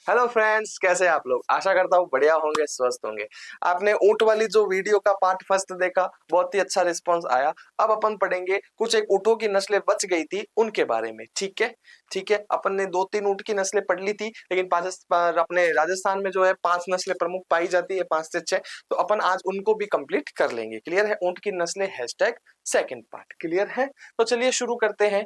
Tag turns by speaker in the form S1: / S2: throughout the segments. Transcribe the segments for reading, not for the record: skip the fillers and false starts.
S1: Hello friends, कैसे हैं आप लोग। आशा करता हूँ बढ़िया होंगे, स्वस्थ होंगे। आपने ऊंट वाली जो वीडियो का पार्ट फर्स्ट देखा, बहुत ही अच्छा रिस्पांस आया। अब अपन पढ़ेंगे कुछ एक ऊँटों की नस्लें बच गई थी उनके बारे में। ठीक है, ठीक है। अपन ने 2-3 ऊँट की नस्लें पढ़ ली थी, लेकिन अपने राजस्थान में जो है 5 नस्लें प्रमुख पाई जाती है, 5 से 6। तो अपन आज उनको भी कंप्लीट कर लेंगे। क्लियर है। ऊँट की नस्लें हैशटैग सेकंड पार्ट क्लियर है। तो चलिए शुरू करते हैं।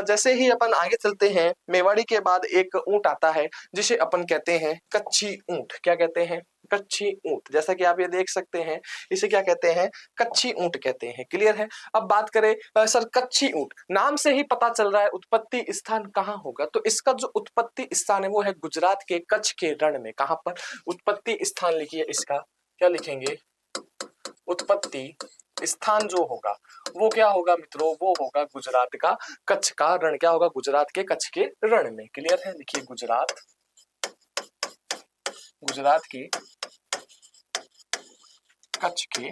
S1: जैसे ही अपन आगे चलते हैं, मेवाड़ी के बाद एक ऊँट आता है जिसे अपन कहते हैं कच्छी ऊंट। क्या कहते हैं? कच्छी ऊंट। जैसा कि आप ये देख सकते हैं, इसे क्या कहते हैं? कच्छी ऊंट कहते हैं। क्लियर है। अब बात करें सर, कच्छी ऊंट नाम से ही पता चल रहा है उत्पत्ति स्थान कहाँ होगा। तो इसका जो उत्पत्ति स्थान है वो है गुजरात के कच्छ के रण में। कहां पर उत्पत्ति स्थान लिखिए इसका, क्या लिखेंगे? उत्पत्ति स्थान जो होगा वो क्या होगा मित्रों? वो होगा गुजरात का कच्छ का रण। क्या होगा? गुजरात के कच्छ के रण में। क्लियर है। लिखिए गुजरात, गुजरात के कच्छ के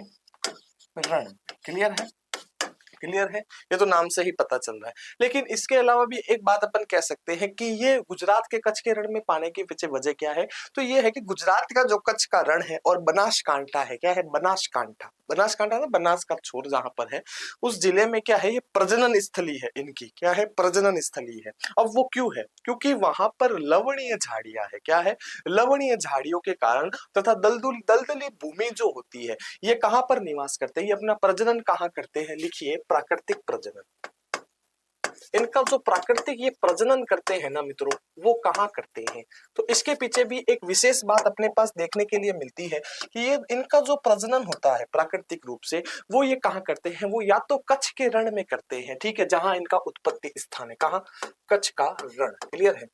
S1: रण। क्लियर है, क्लियर है। ये तो नाम से ही पता चल रहा है। लेकिन इसके अलावा भी एक बात अपन कह सकते हैं कि ये गुजरात के कच्छ के रण में पाने के पीछे वजह क्या है। तो ये है कि गुजरात का जो कच्छ का रण है और बनासकांठा है, क्या है? बनासकांठा, बनासकांठा ना, बनास का छोर जहां पर है, उस जिले में क्या है? ये प्रजनन स्थली है इनकी। क्या है? प्रजनन स्थली है। अब वो क्यों है? क्योंकि वहां पर लवणीय झाड़ियां है। क्या है? लवणीय झाड़ियों के कारण तथा दलदली भूमि जो होती है, ये कहां पर निवास करते हैं? ये अपना प्रजनन कहां करते हैं? लिखिए प्राकृतिक प्रजनन। इनका जो प्राकृतिक ये प्रजनन करते हैं ना मित्रों, वो कहां करते हैं? तो इसके पीछे भी एक विशेष बात अपने पास देखने के लिए मिलती है कि ये इनका जो प्रजनन होता है प्राकृतिक रूप से, वो ये कहां करते हैं? वो या तो कच्छ के रण में करते हैं, ठीक है, जहां इनका उत्पत्ति स्थान है। कहां? कच्छ का रण। क्लियर है।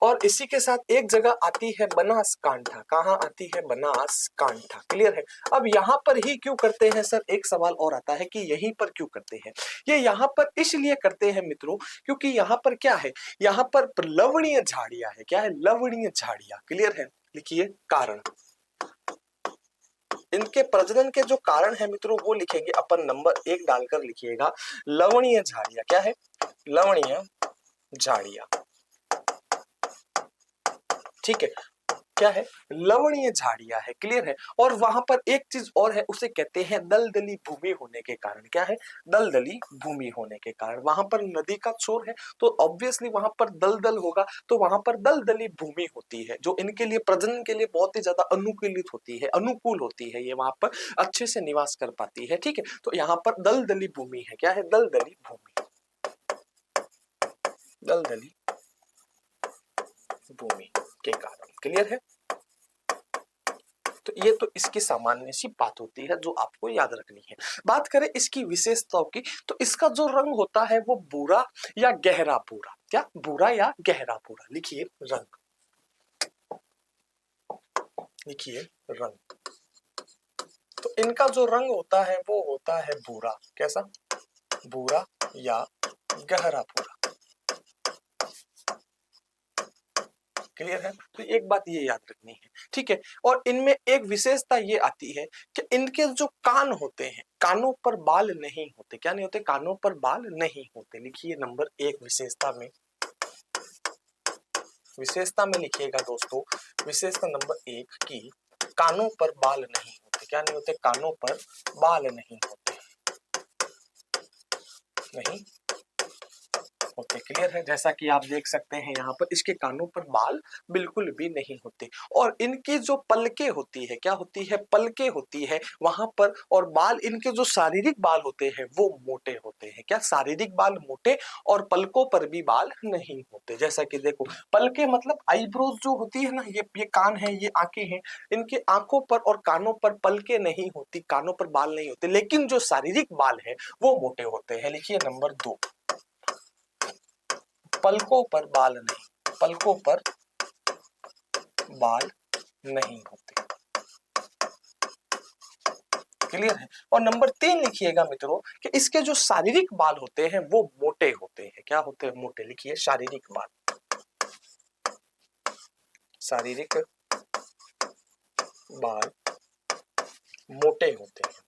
S1: और इसी के साथ एक जगह आती है बनासकांठा। कहां आती है? बनासकांठा। क्लियर है। अब यहां पर ही क्यों करते हैं सर? एक सवाल और आता है कि यहीं पर क्यों करते हैं। ये यहां पर इसलिए करते हैं मित्रों, क्योंकि यहां पर क्या है? यहां पर लवणीय झाड़ियां है। क्या है? लवणीय झाड़ियां। क्लियर है। लिखिए कारण। इनके प्रजनन के जो कारण है मित्रों, वो लिखेंगे अपन नंबर 1 डालकर लिखिएगा, लवणीय झाड़ियां। क्या है? लवणीय झाड़ियां। ठीक है। क्या है? लवणीय झाड़ियां है। क्लियर है। और वहां पर एक चीज और है, उसे कहते हैं दलदली भूमि होने के कारण। क्या है? दलदली भूमि होने के कारण। वहां पर नदी का छोर है, तो ऑब्वियसली वहां पर दलदल होगा, तो वहां पर दलदली भूमि होती है, जो इनके लिए प्रजनन के लिए बहुत ही ज्यादा अनुकूलित होती है, अनुकूल होती है। ये वहां पर अच्छे से निवास कर पाती है। ठीक है। तो यहाँ पर दलदली भूमि है। क्या है? दलदली भूमि, दलदली भूमि के कारण। क्लियर है। तो ये तो इसकी सामान्य सी बात होती है जो आपको याद रखनी है। बात करें इसकी विशेषताओं की, तो इसका जो रंग होता है वो भूरा या गहरा भूरा। क्या? भूरा या गहरा भूरा। लिखिए रंग, लिखिए रंग। तो इनका जो रंग होता है वो होता है भूरा। कैसा? भूरा या गहरा भूरा। क्लियर है। तो एक बात ये याद रखनी है। ठीक है। और इनमें एक विशेषता ये आती है कि इनके जो कान होते हैं, कानों पर बाल नहीं होते। क्या नहीं होते? कानों पर बाल नहीं होते। लिखिए नंबर 1 विशेषता में, विशेषता में लिखिएगा दोस्तों, विशेषता नंबर 1 की कानों पर बाल नहीं होते। क्या नहीं होते? कानों पर बाल नहीं होते, नहीं होते। क्लियर है। जैसा कि आप देख सकते हैं यहाँ पर इसके कानों पर बाल बिल्कुल भी नहीं होते। और इनकी जो पलके होती है, क्या होती है? पलके होती है वहां पर। और बाल, इनके जो शारीरिक बाल होते हैं वो मोटे होते हैं। क्या? शारीरिक बाल मोटे, और पलकों पर भी बाल नहीं होते। जैसा कि देखो, पलके मतलब आईब्रोज जो होती है ना, ये कान है, ये आंखें हैं, इनके आंखों पर और कानों पर पलके नहीं होती, कानों पर बाल नहीं होते, लेकिन जो शारीरिक बाल है वो मोटे होते हैं। लिखिए नंबर 2, पलकों पर बाल नहीं, पलकों पर बाल नहीं होते। क्लियर है। और नंबर 3 लिखिएगा मित्रों कि इसके जो शारीरिक बाल होते हैं वो मोटे होते हैं। क्या होते हैं? मोटे। लिखिए शारीरिक बाल, शारीरिक बाल मोटे होते हैं।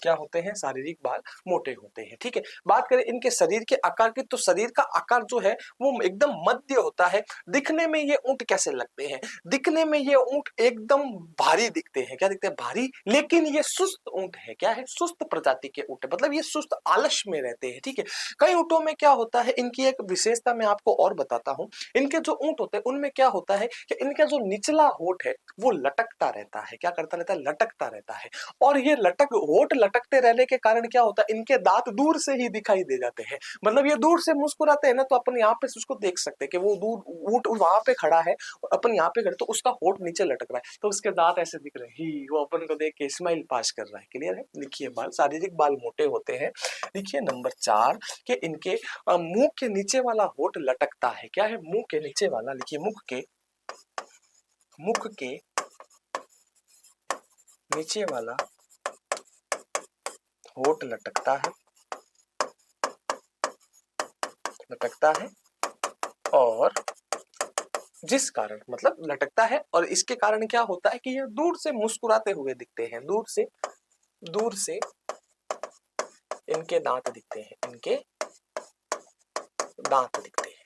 S1: क्या होते हैं, शारीरिक बाल मोटे होते हैं। ठीक है, बात करें इनके शरीर के आकार की, तो शरीर का आकार जो है वो एकदम मध्य होता है। दिखने में ये ऊंट कैसे लगते हैं, दिखने में ये ऊंट एकदम भारी दिखते हैं। क्या दिखते हैं, भारी, लेकिन ये सुस्त ऊंट है। क्या है, सुस्त प्रजाति के ऊंट है, मतलब ये सुस्त आलस में रहते हैं। ठीक है, कई ऊंटों में क्या होता है, इनकी एक विशेषता मैं आपको और बताता हूं। इनके जो ऊंट होते हैं उनमें क्या होता है कि इनका जो निचला होठ है वो लटकता रहता है। क्या करता रहता है, लटकता रहता है। और ये होठ लटकते रहने के कारण क्या होता है, इनके दांत दूर से ही दिखाई दे जाते हैं। मतलब ये दूर से मुस्कुराते हैं ना, तो अपन यहाँ पे उसको देख सकते हैं कि वो दूर ऊंट वहां पे खड़ा है, अपन यहाँ पे खड़े, तो उसका होठ नीचे लटक रहा है, तो उसके दांत ऐसे दिख रहे हैं, ही वो अपन को देख के स्माइल पास कर रहा है। क्लियर है। लिखिए, बाल, शारीरिक बाल मोटे होते हैं। लिखिए नंबर 4 कि इनके मुंह के नीचे वाला होठ लटकता है। क्या है, मुंह के नीचे वाला, लिखिए मुख के नीचे वाला होठ लटकता है और जिस कारण, मतलब लटकता है और इसके कारण क्या होता है कि ये दूर से मुस्कुराते हुए दिखते हैं। दूर से इनके दांत दिखते हैं, इनके दांत दिखते हैं।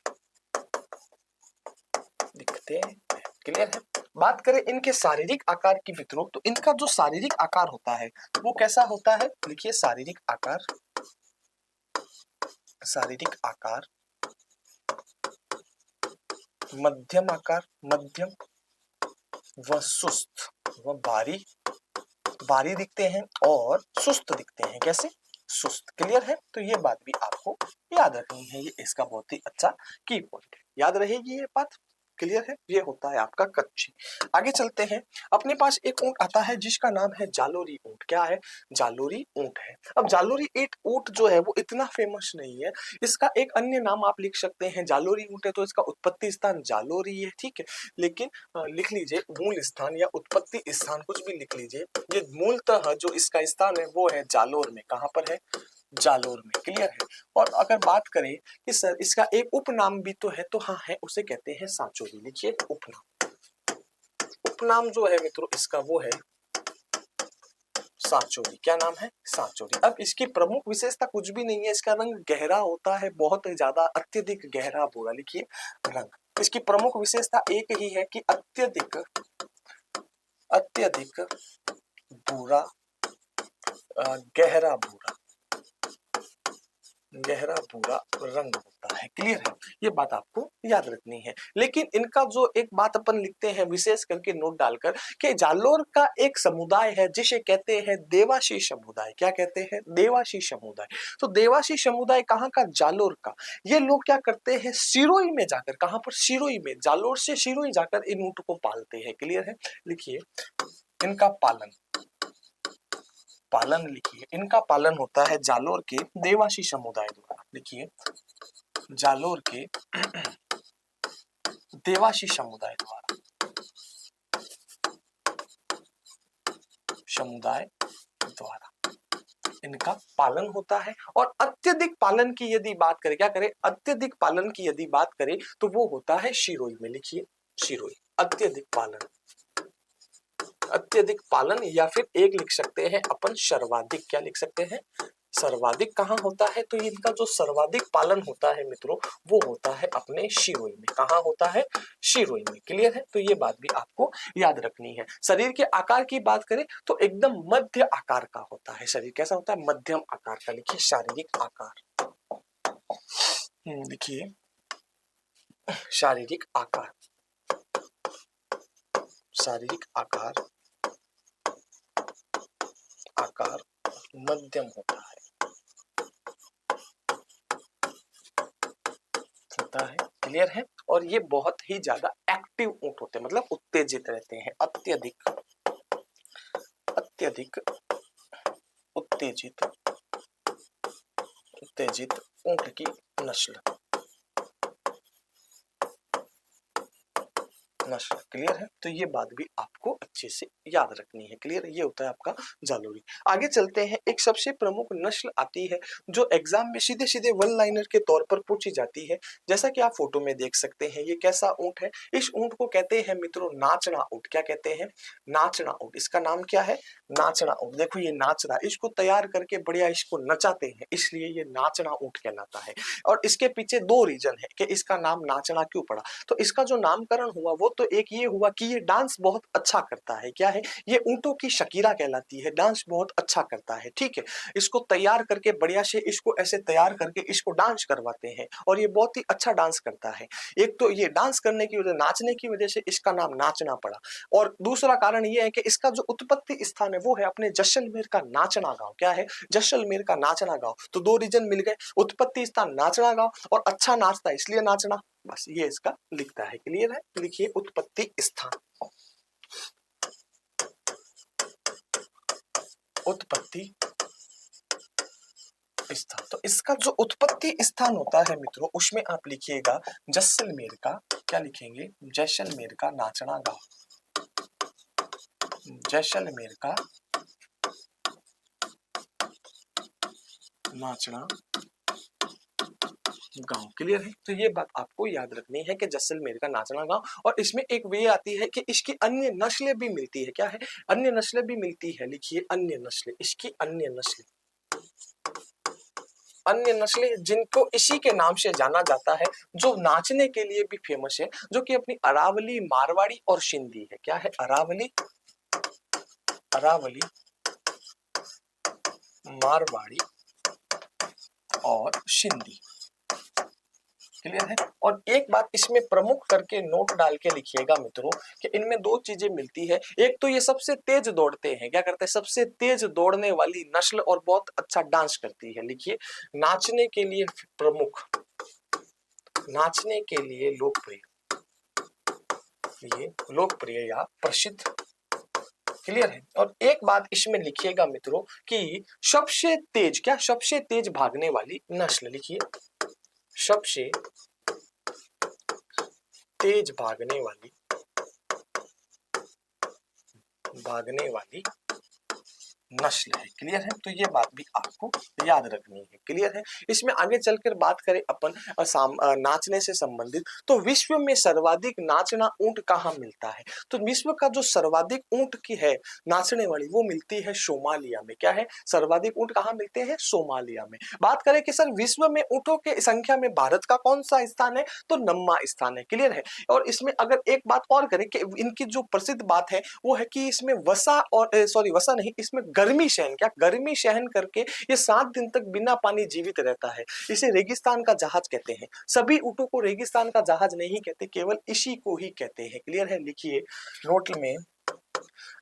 S1: क्लियर है। बात करें इनके शारीरिक आकार की मित्रों, तो इनका जो शारीरिक आकार होता है वो कैसा होता है। लिखिए, शारीरिक आकार मध्यम आकार, मध्यम व सुस्त व भारी दिखते हैं और सुस्त दिखते हैं। कैसे, सुस्त। क्लियर है। तो ये बात भी आपको याद रखनी है, ये इसका बहुत ही अच्छा की पॉइंट है, याद रहेगी ये बात। क्लियर है। ये होता है आपका कच्छी। आगे चलते हैं। अपने पास एक ऊंट आता है जिसका नाम है जालोरी ऊंट। क्या है, जालोरी ऊंट है। अब जालोरी ऊंट जो है वो इतना फेमस नहीं है। इसका एक अन्य नाम आप लिख सकते हैं, जालोरी ऊंट है तो इसका उत्पत्ति स्थान जालोरी है। ठीक है, लेकिन लिख लीजिए मूल स्थान या उत्पत्ति स्थान, कुछ भी लिख लीजिए। ये मूलतः जो इसका स्थान है वो है जालोर में। कहां पर है, जालोर में। क्लियर है। और अगर बात करें कि सर इसका एक उपनाम भी तो है, तो हाँ है, उसे कहते हैं सांचोरी। लिखिए, उपनाम जो है मित्रों इसका वो है सांचोरी। क्या नाम है, सांचोरी। अब इसकी प्रमुख विशेषता कुछ भी नहीं है, इसका रंग गहरा होता है, बहुत ज्यादा, अत्यधिक गहरा भूरा। लिखिए, रंग। इसकी प्रमुख विशेषता एक ही है कि अत्यधिक भूरा, गहरा भूरा रंग होता है। क्लियर है। ये बात आपको याद रखनी है। लेकिन इनका जो एक बात अपन लिखते हैं विशेष करके नोट डालकर, कि जालोर का एक समुदाय है जिसे कहते हैं देवासी समुदाय। क्या कहते हैं, देवासी समुदाय। तो देवासी समुदाय कहाँ का, जालोर का। ये लोग क्या करते हैं, सिरोही में जाकर, कहां पर, सिरोही में, जालोर से सिरोही जाकर इन ऊंट को पालते हैं। क्लियर है। लिखिए, इनका पालन लिखिए, इनका पालन होता है जालोर के देवासी समुदाय द्वारा। लिखिए, जालोर के देवासी समुदाय द्वारा इनका पालन होता है। और अत्यधिक पालन की यदि बात करें, क्या करें, अत्यधिक पालन की यदि बात करें तो वो होता है सिरोही में। लिखिए, सिरोही, अत्यधिक पालन या फिर एक लिख सकते हैं अपन सर्वाधिक। क्या लिख सकते हैं, सर्वाधिक कहाँ होता है, तो इनका जो सर्वाधिक पालन होता है मित्रों वो होता है अपने सिरोही में। कहाँ होता है, सिरोही में। क्लियर है। तो ये बात भी आपको याद रखनी है। शरीर के आकार की बात करें तो एकदम मध्य आकार का होता है शरीर। कैसा होता है, मध्यम आकार का। लिखिए, शारीरिक आकार। लिखिए, शारीरिक आकार मध्यम होता है। क्लियर है। और ये बहुत ही ज्यादा एक्टिव ऊंट होते हैं, मतलब उत्तेजित रहते हैं। अत्यधिक उत्तेजित ऊंट की नस्ल नस्ल। क्लियर है? तो ये बात भी आपको अच्छे से याद रखनी है। क्लियर? ये होता है आपका जालोरी। आगे चलते हैं। एक सबसे प्रमुख नस्ल आती है जो एग्जाम में सीधे सीधे वन लाइनर के तौर पर पूछी जाती है। जैसा कि आप फोटो में देख सकते हैं, ये कैसा ऊंट है? इस ऊंट को कहते हैं मित्रों नाचना ऊंट। क्या कहते हैं? नाचना ऊंट। इसका नाम क्या है? नाचना ऊंट। देखो ये नाच रहा है, इसको तैयार करके बढ़िया इसको नचाते हैं, इसलिए ये नाचना ऊंट कहलाता है। और इसके पीछे दो रीजन है कि इसका नाम नाचना क्यों पड़ा। तो इसका जो नामकरण हुआ वो तो एक ये हुआ कि ये डांस बहुत अच्छा करता है। क्या है? ये ऊंटों की शकीरा कहलाती है, डांस बहुत अच्छा करता है। ठीक है? इसको तैयार करके बढ़िया से इसको ऐसे तैयार करके इसको डांस करवाते हैं और ये बहुत ही अच्छा डांस करता है। एक तो ये डांस करने की वजह, नाचने की वजह से इसका नाम नाचना पड़ा। और दूसरा कारण ये है कि इसका जो उत्पत्ति स्थान है वो है अपने जैसलमेर का नाचना गांव। क्या है? जैसलमेर का नाचना गांव। तो दो रीजन मिल गए, उत्पत्ति स्थान नाचना गांव और अच्छा नाचता है इसलिए नाचना। बस ये इसका लिखता है। क्लियर है? लिखिए उत्पत्ति स्थान। उत्पत्ति स्थान। तो इसका जो उत्पत्ति स्थान होता है मित्रों, उसमें आप लिखिएगा जैसलमेर का। क्या लिखेंगे? जैसलमेर का नाचना गांव। जैसलमेर का नाचना गांव। क्लियर है? तो ये बात आपको याद रखनी है कि जैसलमेर का नाचना गांव। और इसमें एक वे आती है कि इसकी अन्य नस्लें भी मिलती है। क्या है? अन्य नस्लें भी मिलती है। लिखिए अन्य नस्लें। इसकी अन्य नस्लें, अन्य नस्लें जिनको इसी के नाम से जाना जाता है, जो नाचने के लिए भी फेमस है, जो कि अपनी अरावली, मारवाड़ी और सिंधी है। क्या है? अरावली, अरावली, मारवाड़ी और सिंधी। क्लियर है? और एक बात इसमें प्रमुख करके नोट डाल के लिखिएगा मित्रों कि इनमें दो चीजें मिलती है। एक तो ये सबसे तेज दौड़ते हैं। क्या करते हैं? सबसे तेज दौड़ने वाली नस्ल और बहुत अच्छा डांस करती है। लिखिए नाचने के लिए प्रमुख, नाचने के लिए लोकप्रिय, ये लोकप्रिय या प्रसिद्ध। क्लियर है? और एक बात इसमें लिखिएगा मित्रों कि सबसे तेज, क्या सबसे तेज भागने वाली नस्ल। लिखिए सबसे तेज भागने वाली, भागने वाली नस्ल है। क्लियर है? तो ये बात भी आपको याद रखनी है। क्लियर है? इसमें आगे चलकर बात करें अपन नाचने से संबंधित, तो विश्व में सर्वाधिक नाचना ऊंट कहाँ मिलता है? तो विश्व का जो सर्वाधिक ऊंट की है नाचने वाली, वो मिलती है सोमालिया में। क्या है? सर्वाधिक ऊंट कहाँ मिलते हैं? सोमालिया में। बात करें कि सर विश्व में ऊंटों के संख्या में भारत का कौन सा स्थान है? तो 9वां स्थान है। क्लियर है? और इसमें अगर एक बात और करें कि इनकी जो प्रसिद्ध बात है वो है कि इसमें वसा और सॉरी वसा नहीं, इसमें गर्मी सहन, क्या गर्मी सहन करके ये 7 दिन तक बिना पानी जीवित रहता है। इसे रेगिस्तान का जहाज कहते हैं। सभी ऊंटों को रेगिस्तान का जहाज नहीं कहते, केवल इसी को ही कहते हैं। क्लियर है? लिखिए नोट में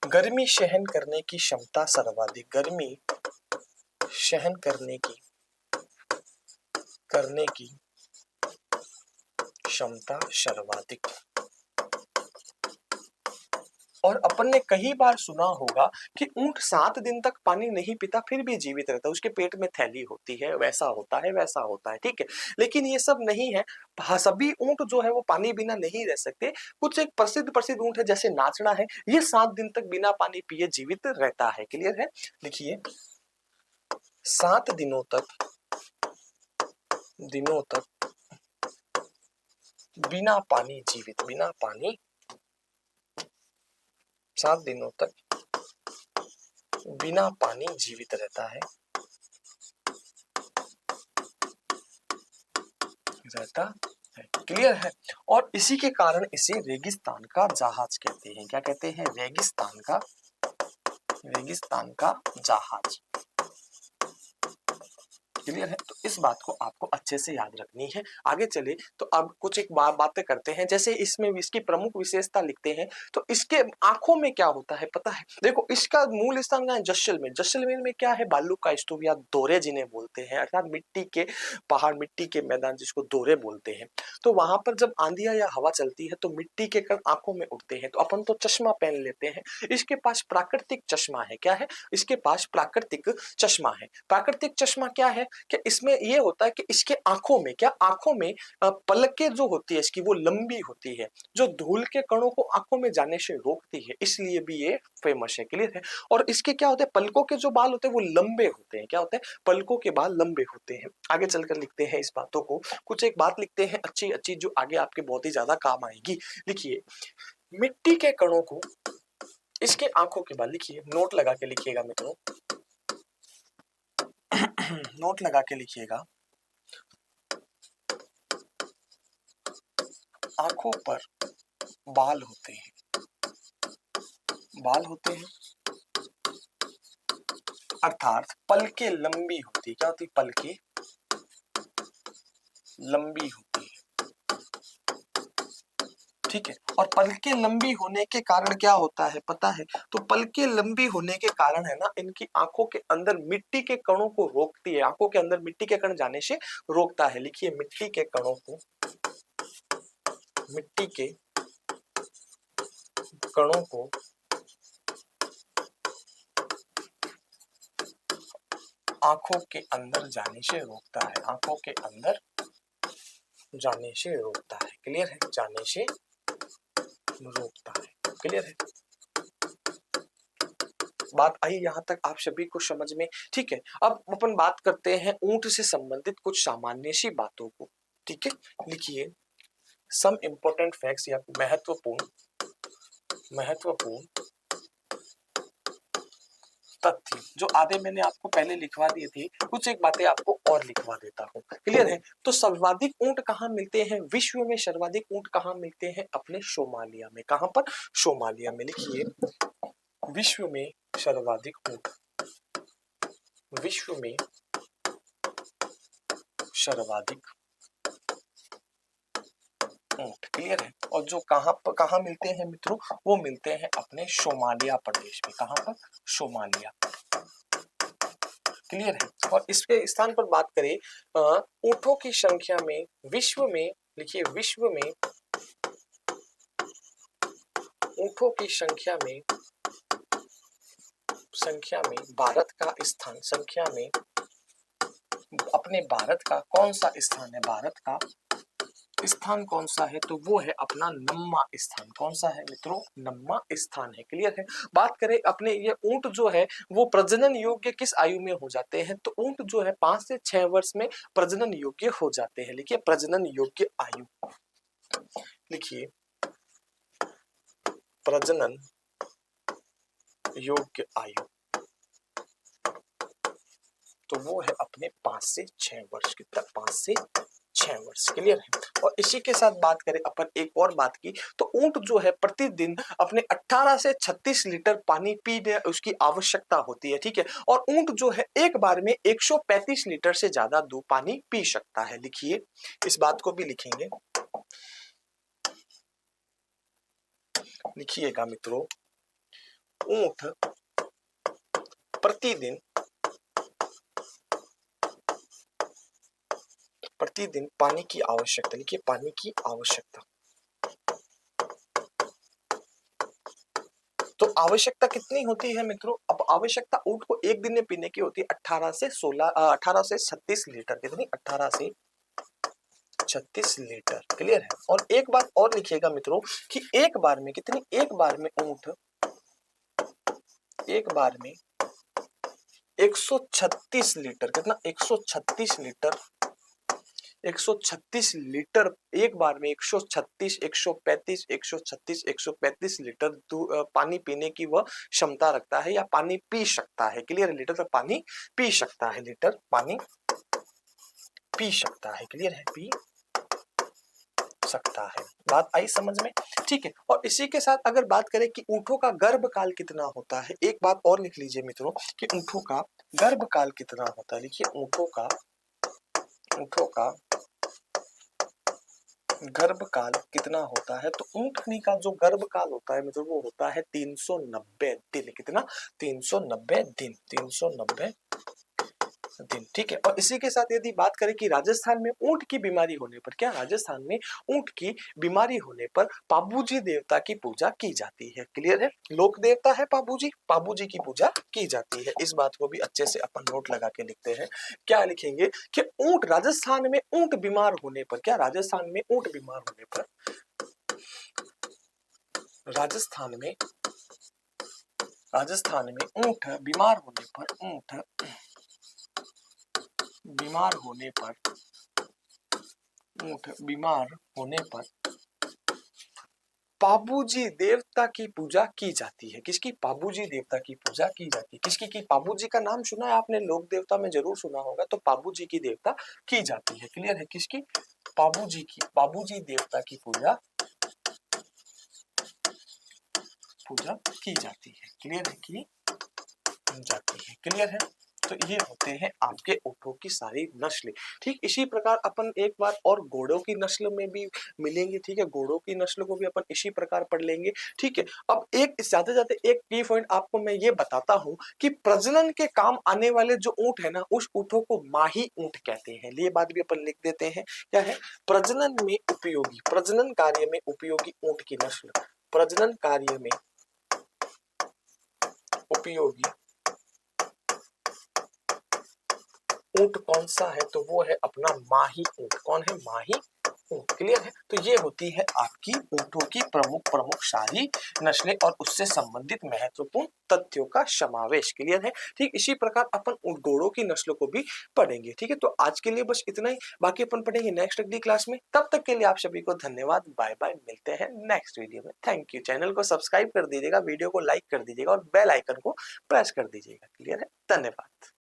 S1: गर्मी सहन करने की क्षमता सर्वाधिक, गर्मी सहन करने की क्षमता सर्वाधिक। और अपन ने कई बार सुना होगा कि ऊंट 7 दिन तक पानी नहीं पीता फिर भी जीवित रहता है, उसके पेट में थैली होती है, वैसा होता है, वैसा होता है। ठीक है? लेकिन ये सब नहीं है। सभी ऊंट जो है वो पानी बिना नहीं रह सकते। कुछ एक प्रसिद्ध प्रसिद्ध ऊंट है, जैसे नाचना है, ये 7 दिन तक बिना पानी पिए जीवित रहता है। क्लियर है? लिखिए 7 दिनों तक बिना पानी जीवित, बिना पानी 7 दिनों तक बिना पानी जीवित रहता है, क्लियर है? और इसी के कारण इसे रेगिस्तान का जहाज कहते हैं। क्या कहते हैं? रेगिस्तान का जहाज। क्लियर है? तो इस बात को आपको अच्छे से याद रखनी है। आगे चले तो अब कुछ एक बातें करते हैं। जैसे इसमें इसकी प्रमुख विशेषता लिखते हैं, तो इसके आंखों में क्या होता है पता है? देखो इसका मूल स्थान कहाँ है? जैसलमेर। जैसलमेर में क्या है? बालू का स्तूप या दोरे जिन्हें बोलते हैं, अर्थात मिट्टी के पहाड़, मिट्टी के मैदान जिसको दोरे बोलते हैं। तो वहां पर जब आंधियां या हवा चलती है तो मिट्टी के कण आंखों में उड़ते हैं, तो अपन तो चश्मा पहन लेते हैं। इसके पास प्राकृतिक चश्मा है। क्या है? इसके पास प्राकृतिक चश्मा है। प्राकृतिक चश्मा क्या है? कि इसमें ये होता है कि इसके आंखों में, क्या आंखों में पलकें जो होती है इसकी वो लंबी होती है, जो धूल के कणों को आंखों में जाने से रोकती है, इसलिए भी ये फेमस है। क्लियर है। और इसके क्या होते हैं, पलकों के जो बाल होते हैं वो लंबे होते हैं। क्या होते हैं, पलकों के बाल लंबे होते हैं। आगे चलकर लिखते हैं इस बातों को, कुछ एक बात लिखते हैं अच्छी अच्छी जो आगे आपके बहुत ही ज्यादा काम आएगी। लिखिए, मिट्टी के कणों को इसके आंखों के बाल, लिखिए नोट लगा के लिखिएगा मित्रों, नोट लगा के लिखिएगा, आंखों पर बाल होते हैं, बाल होते हैं, अर्थात पलकें लंबी होती। क्या होती, पलकें लंबी होती है। ठीक है। और पलकें लंबी होने के कारण क्या होता है पता है, तो पलकें लंबी होने के कारण है ना, इनकी आंखों के अंदर मिट्टी के कणों को रोकती है, आंखों के अंदर मिट्टी के कण जाने से रोकता है। लिखिए, मिट्टी के कणों को, मिट्टी के कणों को आंखों के अंदर जाने से रोकता है, आंखों के अंदर जाने से रोकता है। क्लियर है, जाने से रोकता है। क्लियर है, बात आई यहां तक आप सभी को समझ में। ठीक है, अब अपन बात करते हैं ऊंट से संबंधित कुछ सामान्य सी बातों को। ठीक है, लिखिए, सम इंपॉर्टेंट फैक्ट्स या महत्वपूर्ण तथ्य, जो आधे मैंने आपको पहले लिखवा दिए थे, कुछ एक बातें आपको और लिखवा देता हूँ। क्लियर है। तो सर्वाधिक ऊंट कहाँ मिलते हैं, विश्व में सर्वाधिक ऊंट कहाँ मिलते हैं, अपने सोमालिया में। कहां पर, सोमालिया में। लिखिए, विश्व में सर्वाधिक ऊंट, विश्व में सर्वाधिक ऊंट। क्लियर है। और जो कहाँ मिलते हैं मित्रों, वो मिलते हैं अपने सोमालिया प्रदेश में। कहां पर, सोमालिया। क्लियर है। और इसके स्थान पर बात करें, ऊंटों की संख्या में विश्व में, लिखिए विश्व में ऊंटों की संख्या में भारत का स्थान, संख्या में अपने भारत का कौन सा स्थान है, भारत का स्थान कौन सा है, तो वो है अपना नम्मा स्थान। कौन सा है मित्रों, नम्मा स्थान है। क्लियर है। बात करें अपने ये ऊंट जो है वो प्रजनन योग्य किस आयु में हो जाते हैं, तो ऊंट जो है 5 से 6 वर्ष में प्रजनन योग्य हो जाते हैं। लिखिए, प्रजनन योग्य आयु, लिखिए प्रजनन योग्य आयु, तो वो है अपने 5 से 6 वर्ष की तक, 5 से 6 वर्ष। क्लियर है। और इसी के साथ बात करें अपन एक और बात की, तो ऊंट जो है प्रतिदिन अपने 18 से 36 लीटर पानी पीने उसकी आवश्यकता होती है। ठीक है। और ऊंट जो है एक बार में 135 लीटर से ज्यादा दूध पानी पी सकता है। लिखिए, इस बात को भी लिखेंगे, लिखिएगा मित्रों, ऊंट प्रतिदिन पानी की आवश्यकता, लिखिए पानी की आवश्यकता, तो आवश्यकता कितनी होती है मित्रों, अब आवश्यकता ऊंट को एक दिन में पीने की होती है 18 से 36 लीटर। कितनी, 18 से 36 लीटर। क्लियर है। और एक बात और लिखिएगा मित्रों कि एक बार में कितनी, एक बार में ऊंट एक बार में 136 लीटर, कितना, 136 लीटर, 136 लीटर, एक बार में 136, 135, 136, 135 लीटर पानी पीने की वह क्षमता रखता है या पानी पी सकता है। क्लियर है, लीटर तक पानी पी सकता है, लीटर पानी पी सकता है। क्लियर है, पी सकता है। बात आई समझ में। ठीक है। और इसी के साथ अगर बात करें कि ऊंटों का गर्भकाल कितना होता है, एक बात और लिख लीजिए मित्रों कि ऊंटों का गर्भकाल कितना होता है। लिखिए, ऊंटों का गर्भकाल कितना होता है, तो ऊंटनी का जो गर्भकाल होता है मित्रों वो होता है 390 दिन। कितना, 390 दिन, 390 दिन, ठीक है। और इसी के साथ यदि बात करें कि राजस्थान में ऊंट की बीमारी होने पर, क्या राजस्थान में ऊंट की बीमारी होने पर पाबूजी देवता की पूजा की जाती है। क्लियर है, लोक देवता है पाबूजी, पाबूजी की पूजा की जाती है। इस बात को भी अच्छे से अपन नोट लगा के लिखते हैं। क्या लिखेंगे कि ऊंट, राजस्थान में ऊंट बीमार होने पर, क्या राजस्थान में ऊंट बीमार होने पर, राजस्थान में ऊंट बीमार होने पर, ऊंट बीमार होने पर, ऊंट बीमार होने पर पाबूजी देवता की पूजा की जाती है। किसकी? पाबूजी देवता की पूजा की जाती है। किसकी की? पाबूजी का नाम सुना है आपने, लोक देवता में जरूर सुना होगा, तो पाबूजी की देवता की जाती है। क्लियर है, किसकी? पाबूजी की, पाबूजी देवता की पूजा की जाती है। क्लियर है, की जाती है। क्लियर है, तो ये होते हैं आपके ऊँटों की सारी नस्लें। ठीक इसी प्रकार अपन एक बार और घोड़ों की नस्ल में भी मिलेंगे। ठीक है, घोड़ों की नस्ल को भी अपन इसी प्रकार पढ़ लेंगे। ठीक है, अब एक जाते जाते एक की पॉइंट आपको मैं ये बताता हूँ कि प्रजनन के काम आने वाले जो ऊँट है ना, उस ऊँटों को माही ऊँट कहते हैं। ये बात भी अपन लिख देते हैं। क्या है? प्रजनन में उपयोगी, प्रजनन कार्य में उपयोगी ऊँट की नस्ल, प्रजनन कार्य में उपयोगी ऊंट कौन सा है? तो वो है अपना माही ऊंट। कौन है? माही ऊंट। क्लियर है, तो ये होती है आपकी ऊंटों की प्रमुख सारी नस्लें और उससे संबंधित महत्वपूर्ण तथ्यों का समावेश। क्लियर है, ठीक इसी प्रकार अपन घोड़ों की नस्लों को भी पढ़ेंगे। ठीक है, तो आज के लिए बस इतना ही, बाकी अपन पढ़ेंगे नेक्स्ट अगली क्लास में। तब तक के लिए आप सभी को धन्यवाद, बाय बाय, मिलते हैं नेक्स्ट वीडियो में। Thank you. चैनल को सब्सक्राइब कर दीजिएगा, वीडियो को लाइक कर दीजिएगा और बेल आइकन को प्रेस कर दीजिएगा। क्लियर है, धन्यवाद।